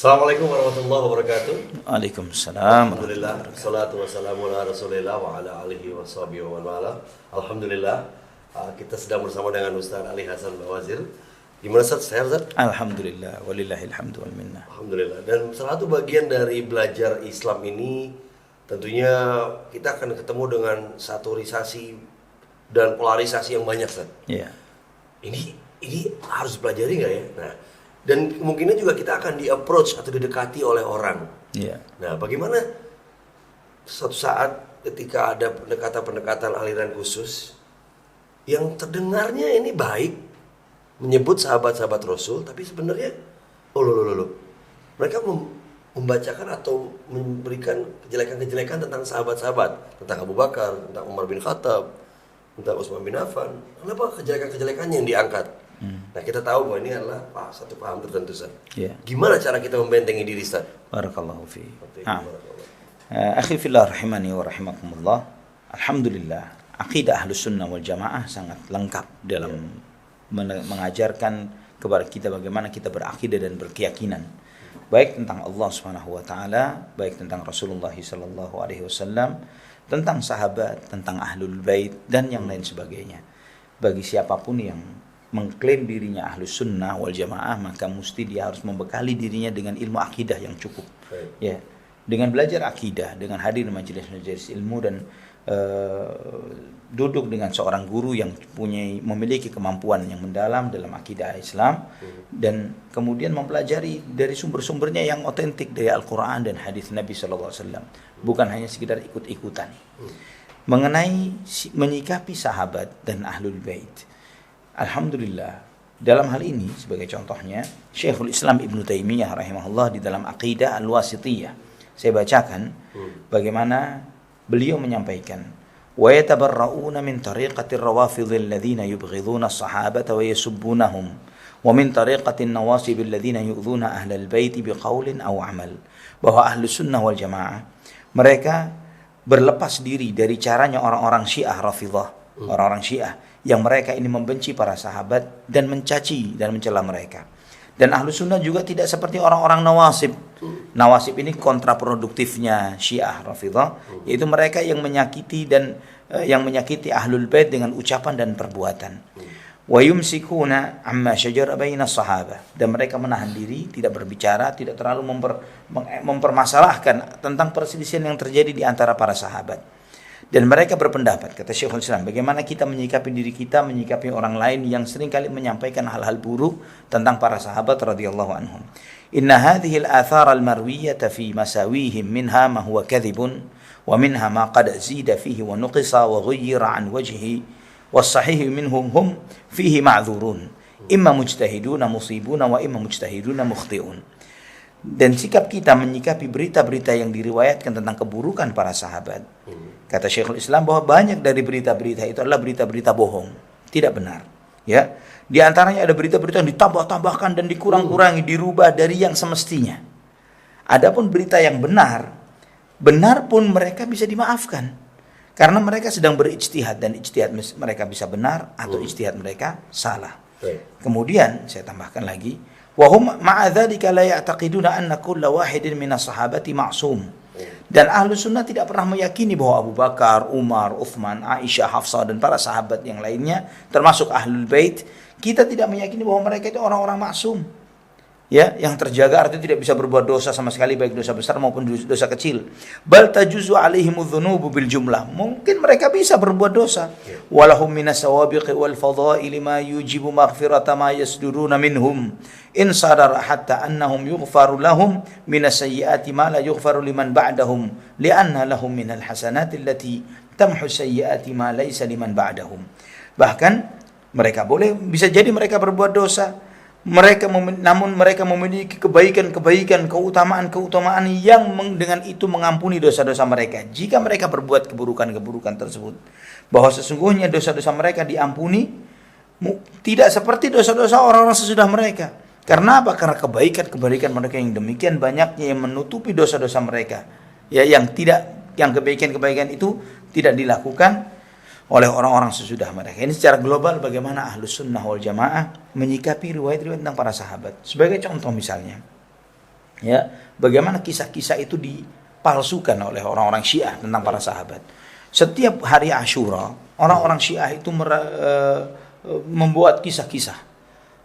Assalamualaikum warahmatullahi wabarakatuh. Waalaikumsalam. Alhamdulillah, salatu wassalamu ala rasulillah wa ala alihi wa sahbihi wa man wala. Alhamdulillah, kita sedang bersama dengan Ustaz Ali Hasan Bawazir. Gimana Ustaz? Sehat Ustaz? Alhamdulillah, walillahil hamdu wal minnah. Alhamdulillah. Dan salah satu bagian dari belajar Islam ini tentunya kita akan ketemu dengan saturisasi dan polarisasi yang banyak Ustaz. Iya. Ini harus pelajari nggak ya? Nah, dan kemungkinan juga kita akan di-approach atau didekati oleh orang. Iya. Nah, bagaimana suatu saat ketika ada pendekatan-pendekatan aliran khusus yang terdengarnya ini baik, menyebut sahabat-sahabat Rasul, tapi sebenarnya mereka membacakan atau memberikan kejelekan-kejelekan tentang sahabat-sahabat, tentang Abu Bakar, tentang Umar bin Khattab, tentang Utsman bin Affan. Kenapa kejelekan-kejelekannya yang diangkat? Nah, kita tahu bahwa ini adalah satu paham tertentu, Ustaz. Iya. Gimana cara kita membentengi diri, Ustaz? Barakallahu fi. Barakallah. Akhi fillah rahimani wa rahimakumullah. Alhamdulillah, akidah Ahlus Sunnah wal Jamaah sangat lengkap dalam mengajarkan kepada kita bagaimana kita berakidah dan berkeyakinan baik tentang Allah Subhanahu wa taala, baik tentang Rasulullah sallallahu alaihi wasallam, tentang sahabat, tentang Ahlul Bait dan yang lain sebagainya. Bagi siapapun yang mengklaim dirinya Ahlus Sunnah wal Jamaah, maka mesti dia harus membekali dirinya dengan ilmu akidah yang cukup. Ya, dengan belajar akidah, dengan hadir majelis-majelis ilmu dan duduk dengan seorang guru yang memiliki kemampuan yang mendalam dalam akidah Islam, dan kemudian mempelajari dari sumber-sumbernya yang otentik dari Al-Quran dan hadis Nabi SAW, bukan hanya sekedar ikut-ikutan. Mengenai menyikapi sahabat dan Ahlul Bait, alhamdulillah, dalam hal ini sebagai contohnya Syekhul Islam Ibnu Taimiyah rahimahullah di dalam Aqidah Al-Wasithiyah, saya bacakan bagaimana beliau menyampaikan, wa yatabarra'una min tariqati ar-rawafidh alladhina yubghiduna as-sahabata wa yasubbunahum wa min tariqati an-nawasib alladhina yu'dhuna ahlal bait biqaulin aw amal. Bahwa Ahlus Sunnah wal Jamaah mereka berlepas diri dari caranya orang-orang Syiah Rafidhah, orang-orang Syiah yang mereka ini membenci para sahabat dan mencaci dan mencela mereka. Dan Ahlus Sunnah juga tidak seperti orang-orang Nawasib. Nawasib ini kontraproduktifnya Syiah Rafidhah, yaitu mereka yang menyakiti dan yang menyakiti Ahlul Bait dengan ucapan dan perbuatan. Wa yumsikuna amma syajara baina sahabah, dan mereka menahan diri, tidak berbicara, tidak terlalu mempermasalahkan tentang perselisihan yang terjadi di antara para sahabat. Dan mereka berpendapat, kata Syekhul Islam, bagaimana kita menyikapi diri kita, menyikapi orang lain yang seringkali menyampaikan hal-hal buruk tentang para sahabat radhiyallahu anhum. Inna hadhihi al-athar al-marwiyata fi masawihim minha ma huwa kadhibun wa minha ma qad zida fihi wa nuqisa wa ghayyira an wajhi was-sahih minhum hum fihi ma'dzurun imma mujtahiduna musibuna wa imma mujtahiduna mukhti'un. Dan sikap kita menyikapi berita-berita yang diriwayatkan tentang keburukan para sahabat, kata Syekhul Islam, bahwa banyak dari berita-berita itu adalah berita-berita bohong, tidak benar. Ya, di antaranya ada berita-berita yang ditambah-tambahkan dan dikurang-kurangi, dirubah dari yang semestinya. Adapun berita yang benar pun mereka bisa dimaafkan karena mereka sedang berijtihad, dan ijtihad mereka bisa benar atau ijtihad mereka salah. Kemudian saya tambahkan lagi, wa hum ma'a dzalika la ya'taqiduna anna kulla wahidin minas sahabati ma'sum. Dan Ahlus Sunnah tidak pernah meyakini bahwa Abu Bakar, Umar, Uthman, Aisyah, Hafsah dan para sahabat yang lainnya termasuk Ahlul Bait, kita tidak meyakini bahwa mereka itu orang-orang maksum, ya, yang terjaga, artinya tidak bisa berbuat dosa sama sekali, baik dosa besar maupun dosa kecil. Bal tajuzu alaihimudz dzunubu bil jumlah, mungkin mereka bisa berbuat dosa. Walahum minas sawabiqi wal fadhaili ma yujibu maghfirata ma yasduruna minhum in sadara hatta annahum yughfaru lahum minas sayyiati ma la yughfaru liman ba'dahum li'anna lahum minal hasanati allati tamhu sayyiati ma laysa liman ba'dahum. Bahkan mereka bisa jadi mereka berbuat dosa, namun mereka memiliki kebaikan-kebaikan, keutamaan-keutamaan yang dengan itu mengampuni dosa-dosa mereka jika mereka berbuat keburukan-keburukan tersebut. Bahwa sesungguhnya dosa-dosa mereka diampuni tidak seperti dosa-dosa orang-orang sesudah mereka. Karena apa? Karena kebaikan-kebaikan mereka yang demikian banyaknya yang menutupi dosa-dosa mereka, ya, yang kebaikan-kebaikan itu tidak dilakukan oleh orang-orang sesudah mereka. Ini secara global bagaimana Ahlus Sunnah wal Jamaah menyikapi riwayat-riwayat tentang para sahabat. Sebagai contoh misalnya, Ya, bagaimana kisah-kisah itu dipalsukan oleh orang-orang Syiah tentang para sahabat. Setiap hari Asyura, orang-orang Syiah itu membuat kisah-kisah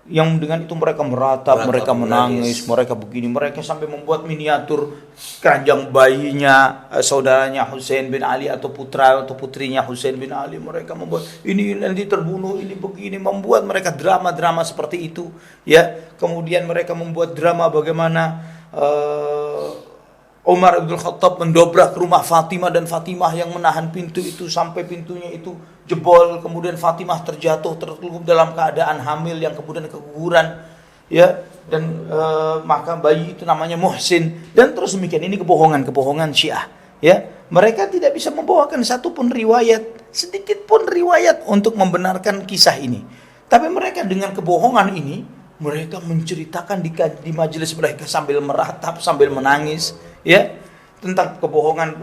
yang dengan itu mereka meratap, mereka menangis, mereka begini, mereka sampai membuat miniatur keranjang bayinya saudaranya Husain bin Ali atau putra atau putrinya Husain bin Ali. Mereka membuat ini nanti terbunuh, ini begini, membuat mereka drama-drama seperti itu. Ya, kemudian mereka membuat drama bagaimana Umar bin Khattab mendobrak rumah Fatimah dan Fatimah yang menahan pintu itu sampai pintunya itu jebol, kemudian Fatimah terjatuh tertelungkup dalam keadaan hamil yang kemudian keguguran, ya, dan maka bayi itu namanya Muhsin, dan terus demikian. Ini kebohongan Syiah, ya. Mereka tidak bisa membawakan satu pun riwayat, sedikit pun riwayat untuk membenarkan kisah ini. Tapi mereka dengan kebohongan ini mereka menceritakan di majelis mereka sambil meratap, sambil menangis, ya, tentang kebohongan,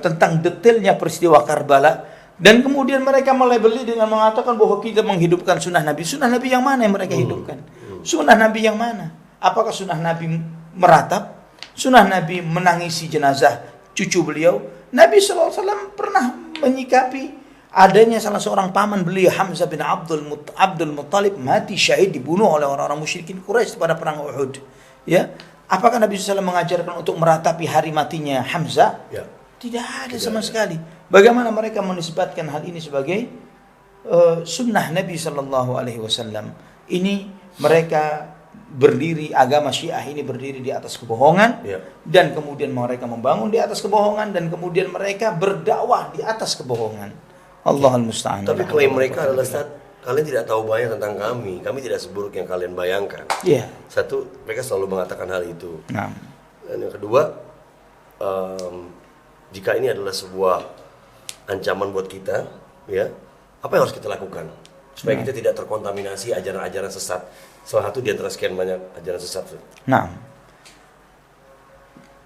tentang detailnya peristiwa Karbala. Dan kemudian mereka melabeli dengan mengatakan bahwa kita menghidupkan sunnah Nabi. Sunnah Nabi yang mana yang mereka hidupkan? Sunnah Nabi yang mana? Apakah sunnah Nabi meratap? Sunnah Nabi menangisi jenazah cucu beliau? Nabi SAW pernah menyikapi adanya salah seorang paman beliau, Hamzah bin Abdul Muttalib, mati syahid, dibunuh oleh orang-orang musyrikin Quraisy pada perang Uhud. Ya, apakah Nabi SAW mengajarkan untuk meratapi hari matinya Hamzah? Ya. Tidak ada sama sekali. Bagaimana mereka menisbatkan hal ini sebagai sunnah Nabi SAW? Ini mereka berdiri, agama Syiah ini berdiri di atas kebohongan, ya. Dan kemudian mereka membangun di atas kebohongan, dan kemudian mereka berdakwah di atas kebohongan. Allahul musta'an. Tapi klaim mereka adalah, Ustaz, kalian tidak tahu banyak tentang kami tidak seburuk yang kalian bayangkan. Iya. Satu, mereka selalu mengatakan hal itu. Nah. Dan yang kedua, jika ini adalah sebuah ancaman buat kita, ya, apa yang harus kita lakukan supaya kita tidak terkontaminasi ajaran-ajaran sesat? Salah satu di antara sekian banyak ajaran sesat. Nah,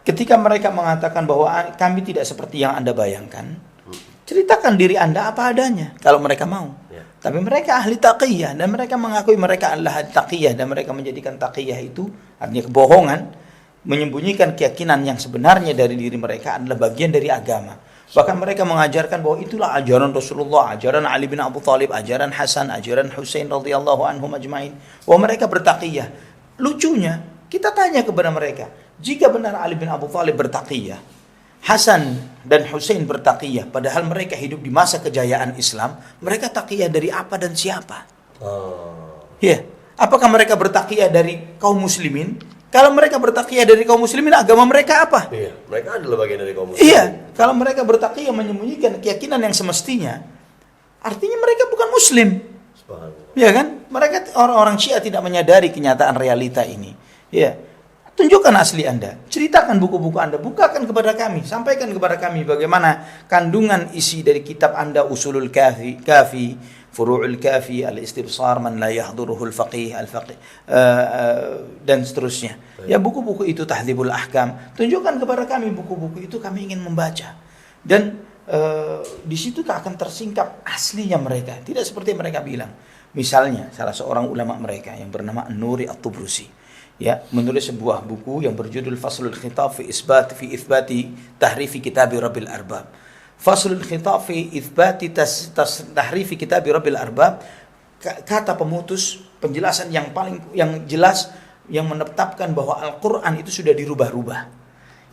ketika mereka mengatakan bahwa kami tidak seperti yang Anda bayangkan, ceritakan diri Anda apa adanya kalau mereka mau. Ya. Tapi mereka ahli taqiyah, dan mereka mengakui mereka adalah ahli taqiyah, dan mereka menjadikan taqiyah itu artinya kebohongan, menyembunyikan keyakinan yang sebenarnya dari diri mereka adalah bagian dari agama. Bahkan mereka mengajarkan bahwa itulah ajaran Rasulullah, ajaran Ali bin Abu Thalib, ajaran Hasan, ajaran Husain radhiyallahu anhum ajma'in. Bahwa mereka bertaqiyah. Lucunya, kita tanya kepada mereka, jika benar Ali bin Abu Thalib bertaqiyah, Hasan dan Husain bertaqiyah, padahal mereka hidup di masa kejayaan Islam, mereka taqiyah dari apa dan siapa? Ya, apakah mereka bertaqiyah dari kaum muslimin? Kalau mereka bertaqiyah dari kaum muslimin, agama mereka apa? Iya, mereka adalah bagian dari kaum muslimin. Iya, kalau mereka bertaqiyah menyembunyikan keyakinan yang semestinya, artinya mereka bukan muslim. Ya kan? Mereka orang-orang Syiah tidak menyadari kenyataan realita ini. Ya. Tunjukkan asli Anda, ceritakan buku-buku Anda, bukakan kepada kami, sampaikan kepada kami bagaimana kandungan isi dari kitab Anda, Usulul Kafi, Furu'ul Kafi, Al-Istibsar, Man La Yahduruhul Faqih, Al-Faqih, dan seterusnya. Ya, buku-buku itu, Tahdzibul Ahkam. Tunjukkan kepada kami buku-buku itu, kami ingin membaca. Dan di situ akan tersingkap aslinya mereka, tidak seperti mereka bilang. Misalnya, salah seorang ulama mereka yang bernama An-Nuri At-Tubrusi, ya, menulis sebuah buku yang berjudul Faslul Khitab fi itsbati tahrifi kitab Rabbil Arbab. Faslul Khitab fi itsbati tahrifi kitab Rabbil Arbab, kata pemutus, penjelasan yang jelas yang menetapkan bahwa Al-Qur'an itu sudah dirubah-rubah.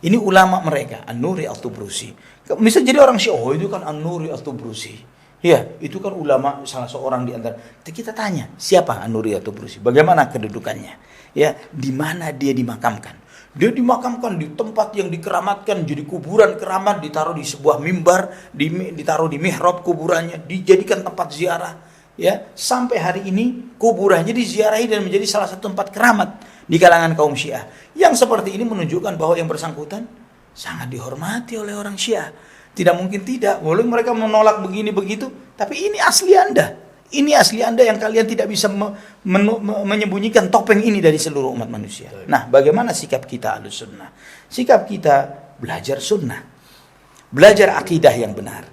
Ini ulama mereka, An-Nuri At-Tubrusi. Bisa jadi orang Syiah, oh itu kan An-Nuri At-Tubrusi. Ya, itu kan ulama salah seorang di antara. Kita tanya, siapa An-Nuri At-Tubrusi? Bagaimana kedudukannya? Ya, di mana dia dimakamkan? Dia dimakamkan di tempat yang dikeramatkan, jadi kuburan keramat, ditaruh di sebuah mimbar, ditaruh di mihrab kuburannya, dijadikan tempat ziarah. Ya, sampai hari ini kuburannya diziarahi dan menjadi salah satu tempat keramat di kalangan kaum Syiah. Yang seperti ini menunjukkan bahwa yang bersangkutan sangat dihormati oleh orang Syiah. Tidak mungkin tidak, walaupun mereka menolak begini begitu, tapi ini asli Anda. Ini asli Anda yang kalian tidak bisa menyembunyikan topeng ini dari seluruh umat manusia. Nah, bagaimana sikap kita Ahlus Sunnah? Sikap kita belajar sunnah. Belajar akidah yang benar.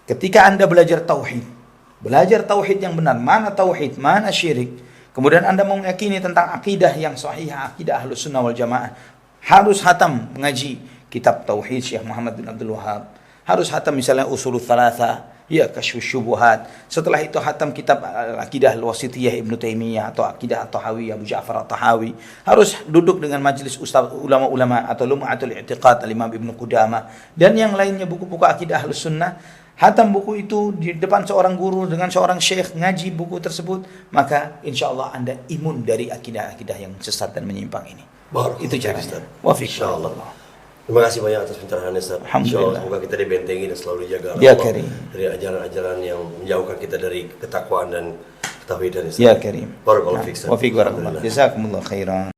Ketika Anda belajar tauhid yang benar, mana tauhid, mana syirik. Kemudian Anda meyakini tentang akidah yang sahih, akidah Ahlus Sunnah wal Jamaah. harus hatam ngaji kitab Tauhid Syekh Muhammad bin Abdul Wahab, harus hatam misalnya Ushulul Thalatha, ya Kasyfus Syubuhat. Setelah itu hatam kitab Al-Aqidah Al-Wasithiyah Ibnu Taimiyah atau Aqidah At-Tahawi Abu Ja'far At-Tahawi. Harus duduk dengan majelis ustaz ulama-ulama atau Lum'atul I'tiqad Al-Imam Ibnu Qudamah dan yang lainnya buku-buku akidah Ahlus Sunnah. Hatam buku itu di depan seorang guru dengan seorang syekh, ngaji buku tersebut, maka insya Allah Anda imun dari akidah-akidah yang sesat dan menyimpang ini. Itu caranya. Insyaallah. Terima kasih banyak atas pencerahannya, Ustaz. Alhamdulillah. Semoga kita dibentengi dan selalu dijaga oleh Ya Allah Karim. dari ajaran-ajaran yang menjauhkan kita dari ketakwaan dan ketauhidan. Ya Karim. Barakallahu fiik. Wa fiik barakallah. Jazakumullah khairan.